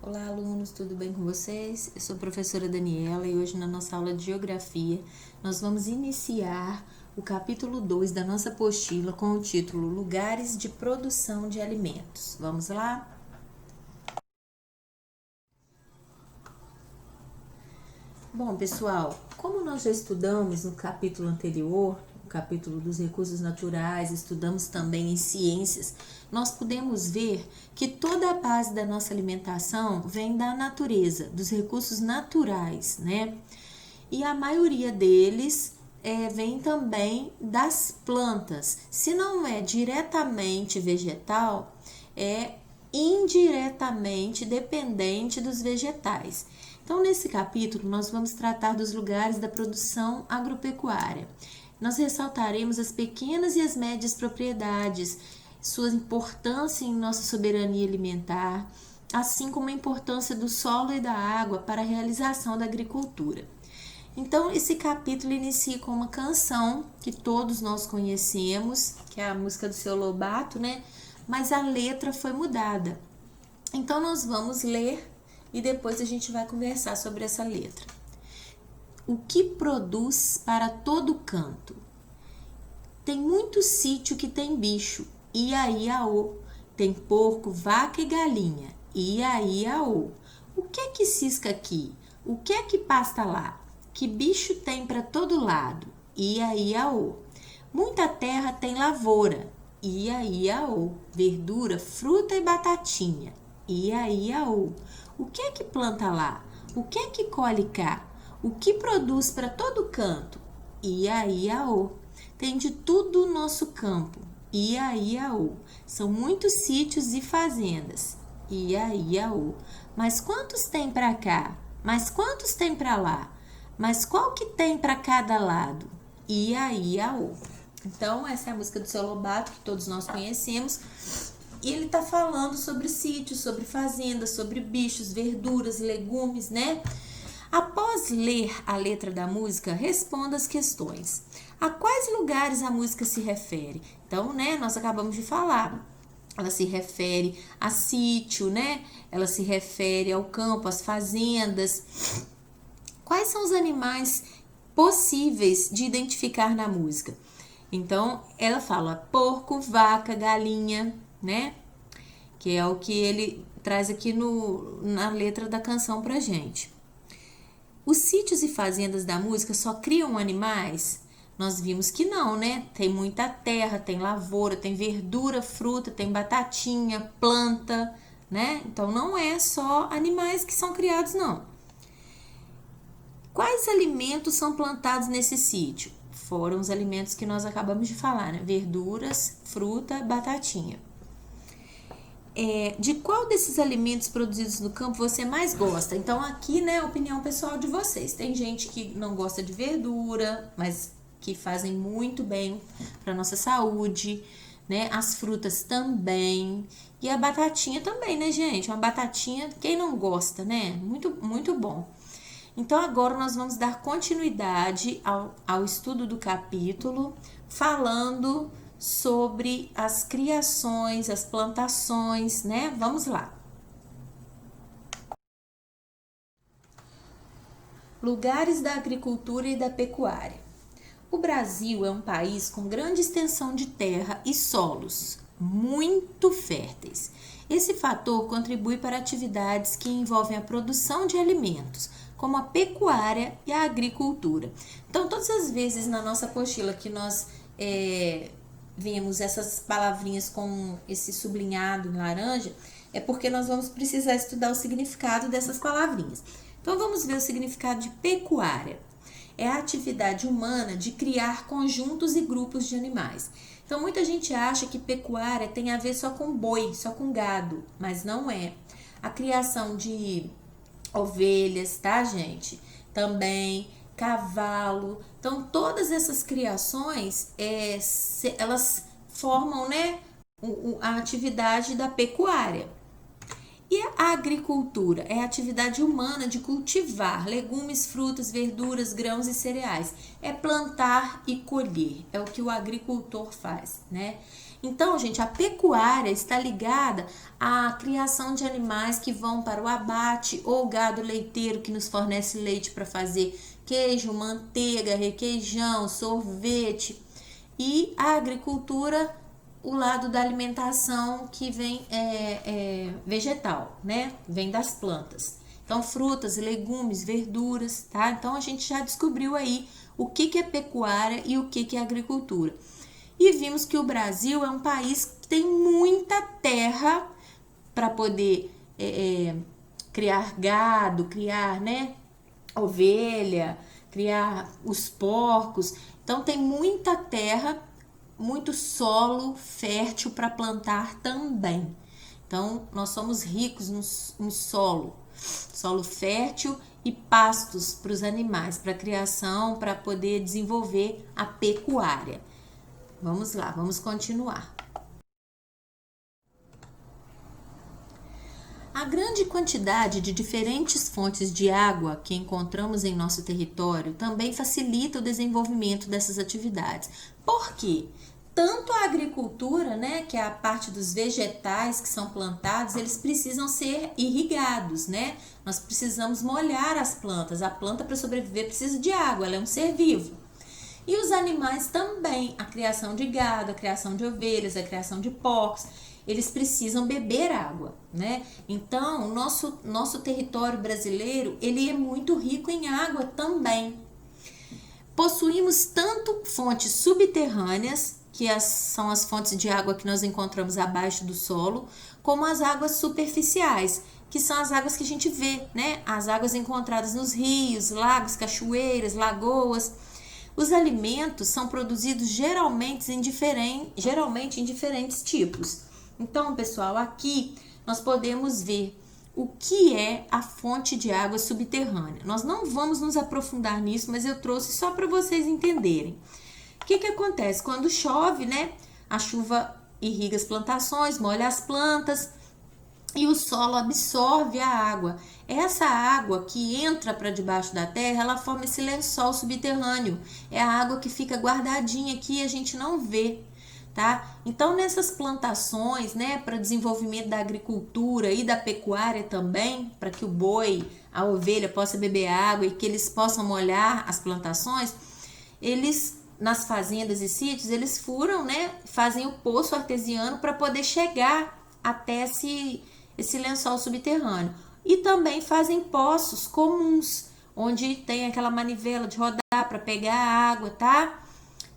Olá, alunos, tudo bem com vocês? Eu sou a professora Daniela e hoje na nossa aula de Geografia nós vamos iniciar o capítulo 2 da nossa apostila com o título Lugares de Produção de Alimentos. Vamos lá? Bom, pessoal, como nós já estudamos no capítulo anterior, o capítulo dos recursos naturais, estudamos também em ciências, nós podemos ver que toda a base da nossa alimentação vem da natureza, dos recursos naturais, né? E a maioria deles vem também das plantas. Se não é diretamente vegetal, é indiretamente dependente dos vegetais. Então, nesse capítulo, nós vamos tratar dos lugares da produção agropecuária. Nós ressaltaremos as pequenas e as médias propriedades, sua importância em nossa soberania alimentar, assim como a importância do solo e da água para a realização da agricultura. Então, esse capítulo inicia com uma canção que todos nós conhecemos, que é a música do Seu Lobato, né? Mas a letra foi mudada. Então, nós vamos ler e depois a gente vai conversar sobre essa letra. O que produz para todo canto? Tem muito sítio que tem bicho, e aô. Tem porco, vaca e galinha, e aô. O que é que cisca aqui? O que é que pasta lá? Que bicho tem para todo lado, e aô. Muita terra tem lavoura, e aô. Verdura, fruta e batatinha, e aô. O que é que planta lá? O que é que colhe cá? O que produz para todo canto? E aô. Tem de tudo o nosso campo, e aô. São muitos sítios e fazendas, e aô. Mas quantos tem para cá? Mas quantos tem para lá? Mas qual que tem para cada lado? E aô. Então, essa é a música do Seu Lobato, que todos nós conhecemos. E ele tá falando sobre sítios, sobre fazendas, sobre bichos, verduras, legumes, né? Após ler a letra da música, responda as questões. A quais lugares a música se refere? Então, né, nós acabamos de falar. Ela se refere a sítio, né? Ela se refere ao campo, às fazendas. Quais são os animais possíveis de identificar na música? Então, ela fala porco, vaca, galinha, né? Que é o que ele traz aqui na letra da canção pra gente. Os sítios e fazendas da música só criam animais? Nós vimos que não, né? Tem muita terra, tem lavoura, tem verdura, fruta, tem batatinha, planta, né? Então não é só animais que são criados, não. Quais alimentos são plantados nesse sítio? Foram os alimentos que nós acabamos de falar, né? Verduras, fruta, batatinha. De qual desses alimentos produzidos no campo você mais gosta? Então aqui, né, a opinião pessoal de vocês. Tem gente que não gosta de verdura, mas que fazem muito bem para nossa saúde, né? As frutas também e a batatinha também, né, gente? Uma batatinha, quem não gosta, né? Muito, muito bom. Então agora nós vamos dar continuidade ao estudo do capítulo, falando sobre as criações, as plantações, né? Vamos lá. Lugares da agricultura e da pecuária. O Brasil é um país com grande extensão de terra e solos muito férteis. Esse fator contribui para atividades que envolvem a produção de alimentos, como a pecuária e a agricultura. Então, todas as vezes na nossa apostila que nós vemos essas palavrinhas com esse sublinhado em laranja, é porque nós vamos precisar estudar o significado dessas palavrinhas. Então, vamos ver o significado de pecuária. É a atividade humana de criar conjuntos e grupos de animais. Então, muita gente acha que pecuária tem a ver só com boi, só com gado, mas não é. A criação de ovelhas, tá, gente? Também cavalo. Então, todas essas criações, elas formam, né, a atividade da pecuária. E a agricultura é a atividade humana de cultivar legumes, frutas, verduras, grãos e cereais. É plantar e colher, é o que o agricultor faz, né? Então, gente, a pecuária está ligada à criação de animais que vão para o abate, ou gado leiteiro que nos fornece leite para fazer queijo, manteiga, requeijão, sorvete. E a agricultura, o lado da alimentação que vem vegetal, né? Vem das plantas. Então, frutas, legumes, verduras, tá? Então, a gente já descobriu aí o que é pecuária e o que é agricultura. E vimos que o Brasil é um país que tem muita terra para poder criar gado, criar, né, ovelha, criar os porcos. Então, tem muita terra, muito solo fértil para plantar também. Então, nós somos ricos em solo fértil e pastos para os animais, para a criação, para poder desenvolver a pecuária. Vamos lá, vamos continuar. A grande quantidade de diferentes fontes de água que encontramos em nosso território também facilita o desenvolvimento dessas atividades. Por quê? Tanto a agricultura, né, que é a parte dos vegetais que são plantados, eles precisam ser irrigados, né? Nós precisamos molhar as plantas. A planta, para sobreviver, precisa de água, ela é um ser vivo. E os animais também, a criação de gado, a criação de ovelhas, a criação de porcos, eles precisam beber água, né? Então, o nosso território brasileiro, ele é muito rico em água também. Possuímos tanto fontes subterrâneas, que são as fontes de água que nós encontramos abaixo do solo, como as águas superficiais, que são as águas que a gente vê, né? As águas encontradas nos rios, lagos, cachoeiras, lagoas. Os alimentos são produzidos geralmente em diferentes tipos. Então, pessoal, aqui nós podemos ver o que é a fonte de água subterrânea. Nós não vamos nos aprofundar nisso, mas eu trouxe só para vocês entenderem. O que acontece? Quando chove, né? A chuva irriga as plantações, molha as plantas e o solo absorve a água. Essa água que entra para debaixo da terra, ela forma esse lençol subterrâneo. É a água que fica guardadinha aqui e a gente não vê, tá? Então, nessas plantações, né, para desenvolvimento da agricultura e da pecuária também, para que o boi, a ovelha possa beber água e que eles possam molhar as plantações, eles, nas fazendas e sítios, eles furam, né, fazem o poço artesiano para poder chegar até esse lençol subterrâneo. E também fazem poços comuns, onde tem aquela manivela de rodar para pegar a água, tá?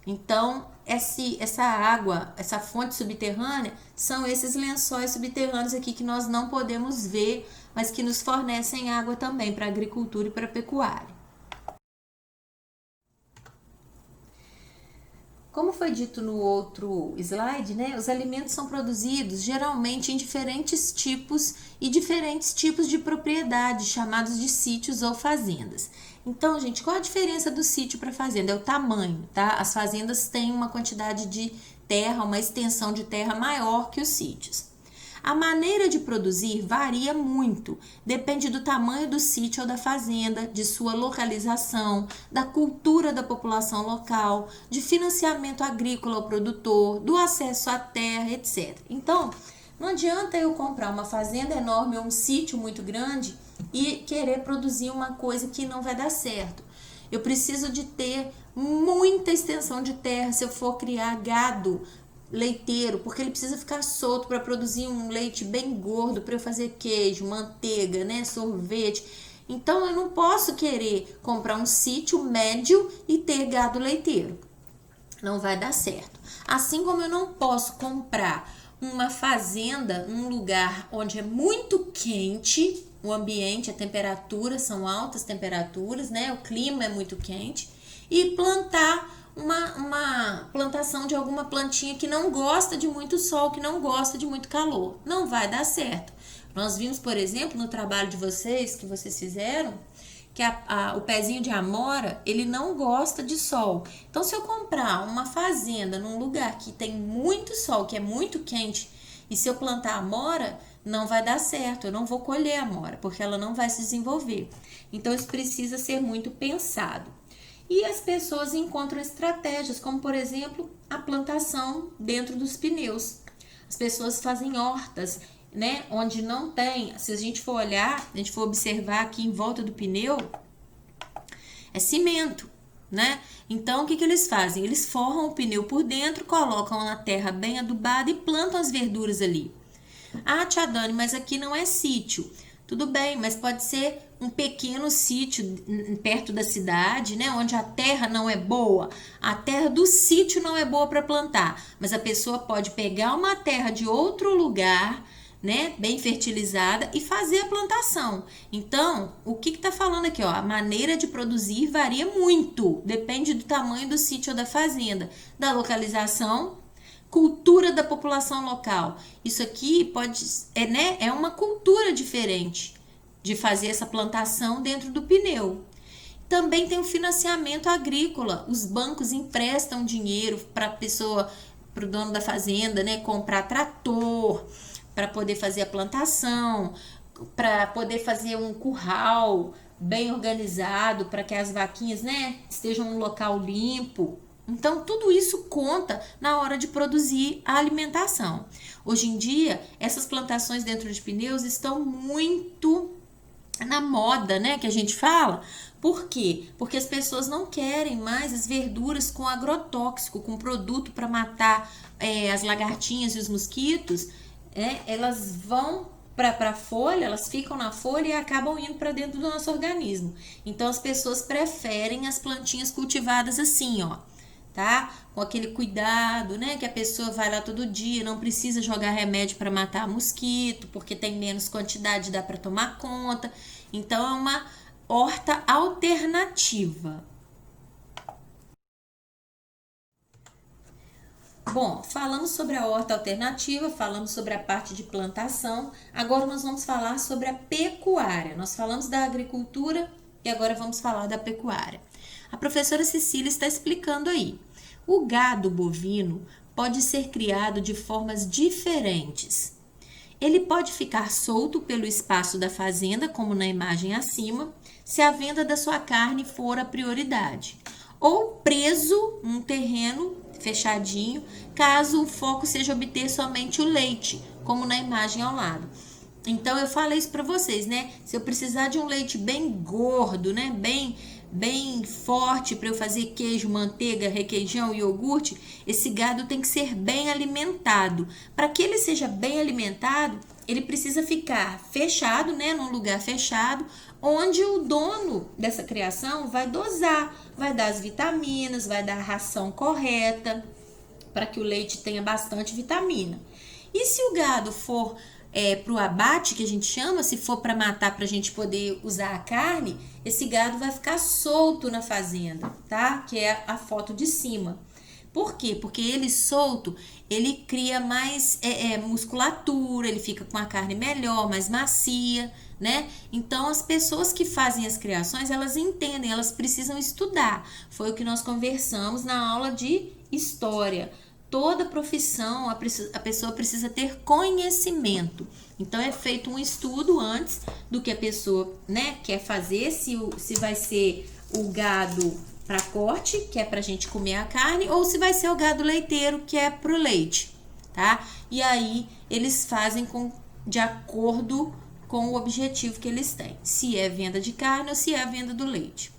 Então, essa água, essa fonte subterrânea, são esses lençóis subterrâneos aqui que nós não podemos ver, mas que nos fornecem água também para a agricultura e para a pecuária. Como foi dito no outro slide, né, os alimentos são produzidos geralmente em diferentes tipos de propriedade, chamados de sítios ou fazendas. Então, gente, qual a diferença do sítio para fazenda? É o tamanho, tá? As fazendas têm uma quantidade de terra, uma extensão de terra maior que os sítios. A maneira de produzir varia muito, depende do tamanho do sítio ou da fazenda, de sua localização, da cultura da população local, de financiamento agrícola ao produtor, do acesso à terra, etc. Então, não adianta eu comprar uma fazenda enorme ou um sítio muito grande e querer produzir uma coisa que não vai dar certo. Eu preciso de ter muita extensão de terra se eu for criar gado leiteiro, porque ele precisa ficar solto para produzir um leite bem gordo para eu fazer queijo, manteiga, né, sorvete. Então eu não posso querer comprar um sítio médio e ter gado leiteiro. Não vai dar certo. Assim como eu não posso comprar uma fazenda num lugar onde é muito quente, o ambiente, a temperatura, são altas temperaturas, né? O clima é muito quente, e plantar uma plantação de alguma plantinha que não gosta de muito sol, que não gosta de muito calor. Não vai dar certo. Nós vimos, por exemplo, no trabalho de vocês, que vocês fizeram, que o pezinho de amora, ele não gosta de sol. Então, se eu comprar uma fazenda num lugar que tem muito sol, que é muito quente, E se eu plantar amora, não vai dar certo, eu não vou colher amora, porque ela não vai se desenvolver. Então, isso precisa ser muito pensado. E as pessoas encontram estratégias, como, por exemplo, a plantação dentro dos pneus. As pessoas fazem hortas, né, onde não tem, se a gente for olhar, a gente for observar aqui em volta do pneu, é cimento, né? Então, o que eles fazem? Eles forram o pneu por dentro, colocam na terra bem adubada e plantam as verduras ali. Ah, Tia Dani, mas aqui não é sítio. Tudo bem, mas pode ser um pequeno sítio perto da cidade, né? Onde a terra não é boa. A terra do sítio não é boa para plantar, mas a pessoa pode pegar uma terra de outro lugar, né, bem fertilizada e fazer a plantação. Então, o que está falando aqui? Ó, a maneira de produzir varia muito, depende do tamanho do sítio ou da fazenda, da localização, cultura da população local. Isso aqui é uma cultura diferente de fazer essa plantação dentro do pneu. Também tem o financiamento agrícola. Os bancos emprestam dinheiro para a pessoa, para o dono da fazenda, né, comprar trator, para poder fazer a plantação, para poder fazer um curral bem organizado, para que as vaquinhas, né, estejam num local limpo. Então, tudo isso conta na hora de produzir a alimentação. Hoje em dia, essas plantações dentro de pneus estão muito na moda, né, que a gente fala. Por quê? Porque as pessoas não querem mais as verduras com agrotóxico, com produto para matar as lagartinhas e os mosquitos. Elas vão para a folha, elas ficam na folha e acabam indo para dentro do nosso organismo. Então, as pessoas preferem as plantinhas cultivadas assim, ó, tá? Com aquele cuidado, né? Que a pessoa vai lá todo dia, não precisa jogar remédio para matar mosquito, porque tem menos quantidade, dá para tomar conta. Então, é uma horta alternativa. Bom, falamos sobre a horta alternativa, falamos sobre a parte de plantação, agora nós vamos falar sobre a pecuária. Nós falamos da agricultura e agora vamos falar da pecuária. A professora Cecília está explicando aí. O gado bovino pode ser criado de formas diferentes. Ele pode ficar solto pelo espaço da fazenda, como na imagem acima, se a venda da sua carne for a prioridade, ou preso num terreno fechadinho, caso o foco seja obter somente o leite, como na imagem ao lado. Então, eu falei isso para vocês, né? Se eu precisar de um leite bem gordo, né? Bem forte para eu fazer queijo, manteiga, requeijão e iogurte, esse gado tem que ser bem alimentado. Para que ele seja bem alimentado, ele precisa ficar fechado, né? Num lugar fechado, onde o dono dessa criação vai dosar, vai dar as vitaminas, vai dar a ração correta, para que o leite tenha bastante vitamina. E se o gado for para o abate, que a gente chama, se for para matar, para a gente poder usar a carne, esse gado vai ficar solto na fazenda, tá? Que é a foto de cima. Por quê? Porque ele solto, ele cria mais musculatura, ele fica com a carne melhor, mais macia, né? Então, as pessoas que fazem as criações, elas entendem, elas precisam estudar. Foi o que nós conversamos na aula de história. Toda profissão, a pessoa precisa ter conhecimento. Então, é feito um estudo antes do que a pessoa, né, quer fazer, se vai ser o gado para corte, que é para a gente comer a carne, ou se vai ser o gado leiteiro, que é para o leite, tá? E aí, eles fazem de acordo com o objetivo que eles têm. Se é venda de carne ou se é a venda do leite.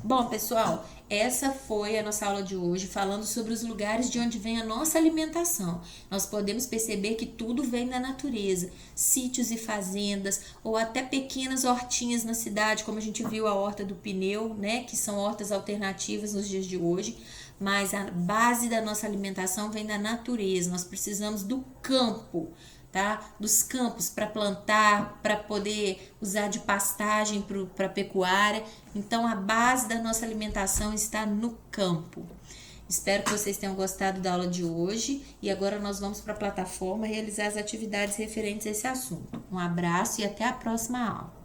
Bom, pessoal, essa foi a nossa aula de hoje, falando sobre os lugares de onde vem a nossa alimentação. Nós podemos perceber que tudo vem da natureza, sítios e fazendas, ou até pequenas hortinhas na cidade, como a gente viu a horta do pneu, né, que são hortas alternativas nos dias de hoje, mas a base da nossa alimentação vem da natureza. Nós precisamos do campo, tá? Dos campos para plantar, para poder usar de pastagem para pecuária. Então, a base da nossa alimentação está no campo. Espero que vocês tenham gostado da aula de hoje e agora nós vamos para a plataforma realizar as atividades referentes a esse assunto. Um abraço e até a próxima aula.